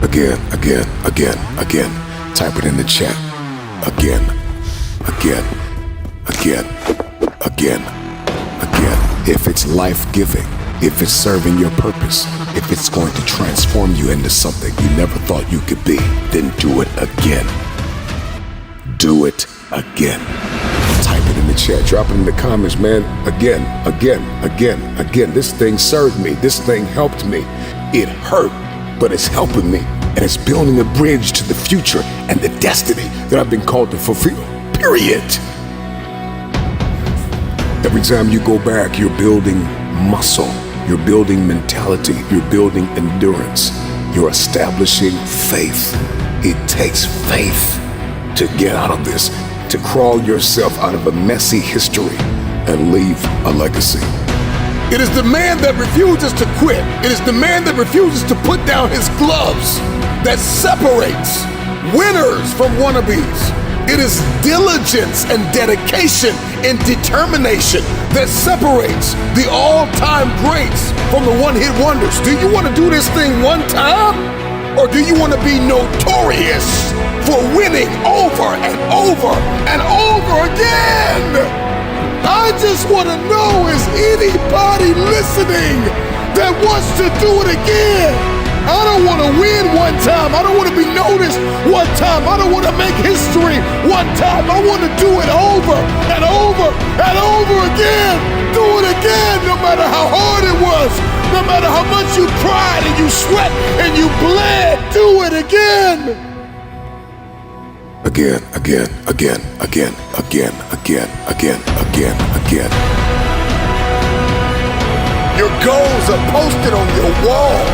Again, again, again, again. Type it in the chat. Again, again, again, again, again. If it's life-giving, if it's serving your purpose, if it's going to transform you into something you never thought you could be, then do it again. Do it again. Type it in the chat, drop it in the comments, man. Again, again, again, again. This thing served me. This thing helped me. It hurt, but it's helping me. And it's building a bridge to the future and the destiny that I've been called to fulfill. Period. Every time you go back, you're building muscle. You're building mentality. You're building endurance. You're establishing faith. It takes faith to get out of this, to crawl yourself out of a messy history and leave a legacy. It is the man that refuses to quit. It is the man that refuses to put down his gloves that separates winners from wannabes. It is diligence and dedication and determination that separates the all-time greats from the one-hit wonders. Do you want to do this thing one time? Or do you want to be notorious for winning over and over and over again? I just want to know, is anybody listening that wants to do it again? I don't want to win one time. I don't want to be noticed one time. I don't want to make history one time. I want to do it over and over and over again. Do it again, no matter how hard it was, no matter how much you cried and you sweat and you bled. Do it again. Again, again, again, again, again, again, again, again, again. Your goals are posted on your wall.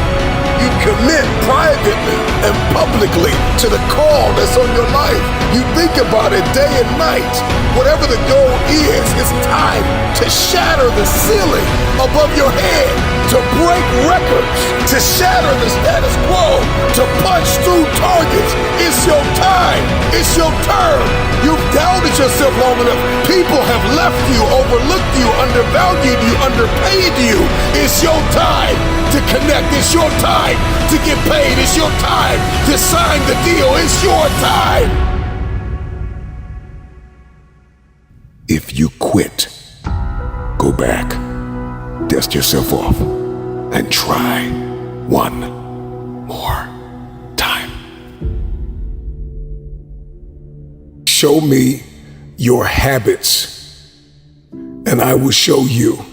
You commit privately and publicly to the call that's on your life. You think about it day and night. Whatever the goal is, it's time to shatter the ceiling above your head, to break records, to shatter the status quo, to punch through targets. It's your time. It's your turn. You've doubted yourself long enough. People have left you, overlooked you, undervalued you, underpaid you. It's your time to connect. It's your time to get paid. It's your time to sign the deal. It's your time. If you quit, go back, dust yourself off, and try one more time. Show me your habits, and I will show you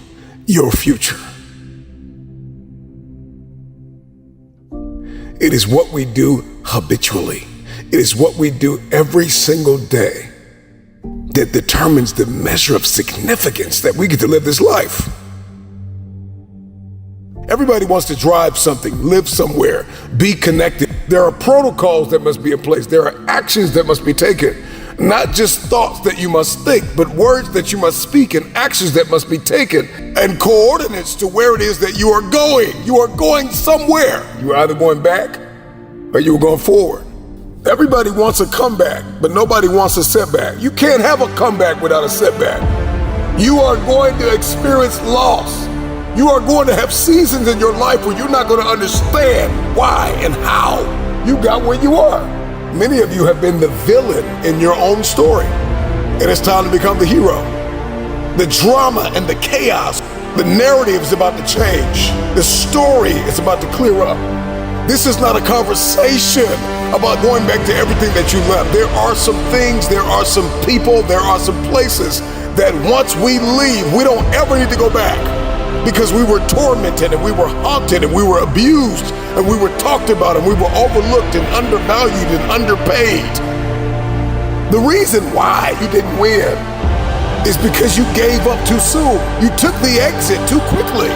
your future. It is what we do habitually. It is what we do every single day that determines the measure of significance that we get to live this life. Everybody wants to drive something, live somewhere, be connected. There are protocols that must be in place. There are actions that must be taken. Not just thoughts that you must think, but words that you must speak and actions that must be taken and coordinates to where it is that you are going. You are going somewhere. You're either going back or you're going forward. Everybody wants a comeback, but nobody wants a setback. You can't have a comeback without a setback. You are going to experience loss. You are going to have seasons in your life where you're not going to understand why and how you got where you are. Many of you have been the villain in your own story, and it's time to become the hero. The drama and the chaos, the narrative is about to change. The story is about to clear up. This is not a conversation about going back to everything that you left. There are some things, there are some people, there are some places that once we leave, we don't ever need to go back, because we were tormented and we were haunted and we were abused and we were talked about and we were overlooked and undervalued and underpaid. The reason why you didn't win is because you gave up too soon. You took the exit too quickly.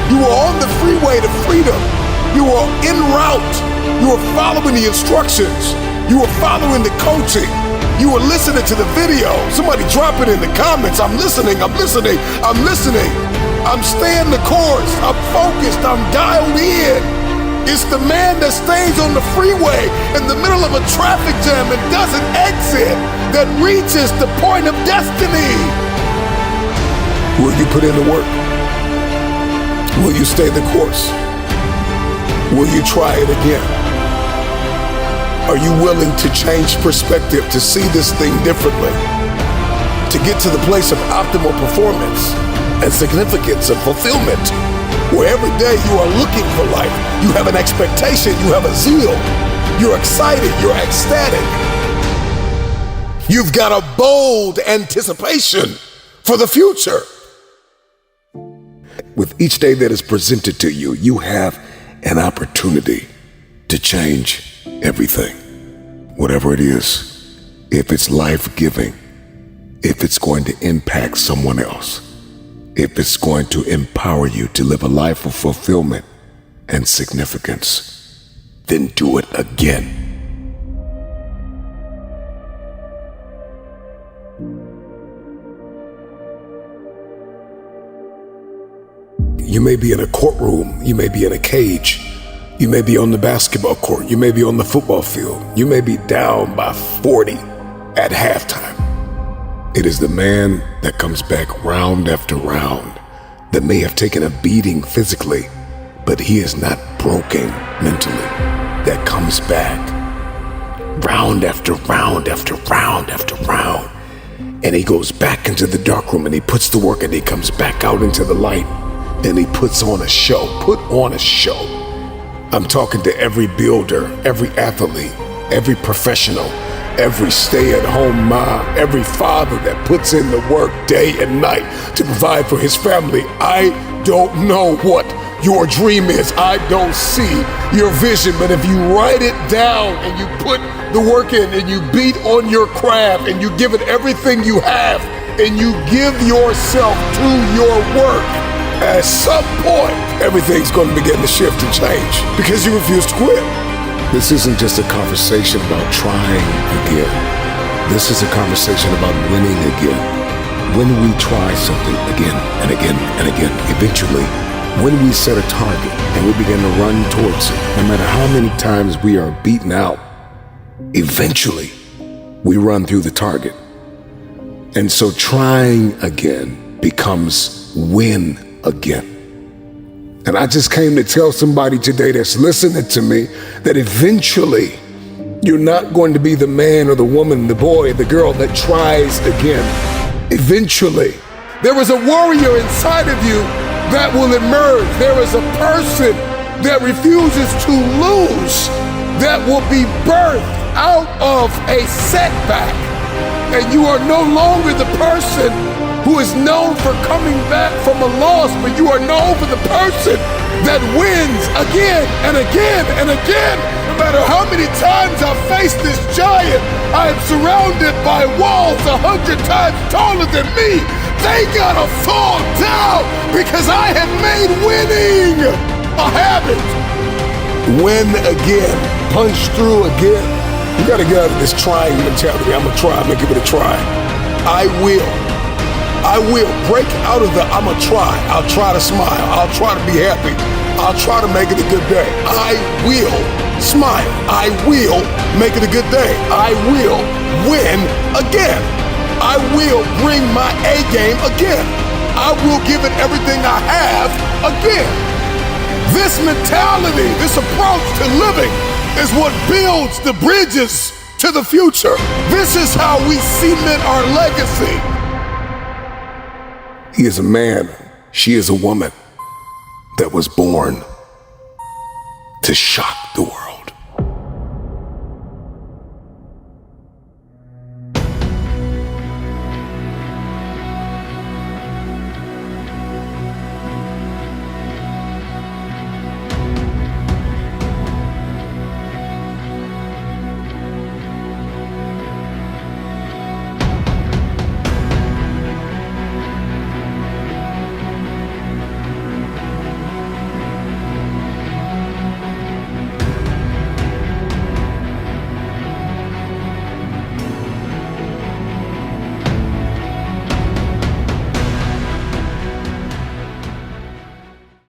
You were on the freeway to freedom. You were en route. You were following the instructions. You were following the coaching. You were listening to the video. Somebody drop it in the comments. I'm listening, I'm listening, I'm listening. I'm staying the course. I'm focused, I'm dialed in. It's the man that stays on the freeway in the middle of a traffic jam and doesn't exit that reaches the point of destiny. Will you put in the work? Will you stay the course? Will you try it again? Are you willing to change perspective, to see this thing differently, to get to the place of optimal performance and significance and fulfillment, where every day you are looking for life, you have an expectation, you have a zeal, you're excited, you're ecstatic. You've got a bold anticipation for the future. With each day that is presented to you, you have an opportunity to change everything. Whatever it is, if it's life-giving, if it's going to impact someone else, if it's going to empower you to live a life of fulfillment and significance, then do it again. You may be in a courtroom, you may be in a cage, you may be on the basketball court, you may be on the football field, you may be down by 40 at halftime. It is the man that comes back round after round that may have taken a beating physically, but he is not broken mentally, that comes back round after round after round after round. And he goes back into the dark room and he puts the work and he comes back out into the light and he puts on a show, put on a show. I'm talking to every builder, every athlete, every professional, every stay-at-home mom, every father that puts in the work day and night to provide for his family. I don't know what your dream is. I don't see your vision, but if you write it down and you put the work in and you beat on your craft and you give it everything you have and you give yourself to your work, at some point, everything's going to begin to shift and change because you refuse to quit. This isn't just a conversation about trying again. This is a conversation about winning again. When we try something again and again and again, eventually, when we set a target and we begin to run towards it, no matter how many times we are beaten out, eventually we run through the target. And so trying again becomes win again. And I just came to tell somebody today that's listening to me that eventually you're not going to be the man or the woman, the boy, the girl that tries again. Eventually, there is a warrior inside of you that will emerge. There is a person that refuses to lose, that will be birthed out of a setback. And you are no longer the person who is known for coming back from a loss, but you are known for the person that wins again and again and again. No matter how many times I've faced this giant, I am surrounded by walls 100 times taller than me. They gotta fall down because I have made winning a habit. Win again, punch through again. You gotta get out of this trying mentality. I'm gonna try, I'm gonna give it a try. I will break out of the I'm gonna try. I'll try to smile. I'll try to be happy. I'll try to make it a good day. I will smile. I will make it a good day. I will win again. I will bring my A game again. I will give it everything I have again. This mentality, this approach to living is what builds the bridges to the future. This is how we cement our legacy. He is a man, she is a woman that was born to shock the world.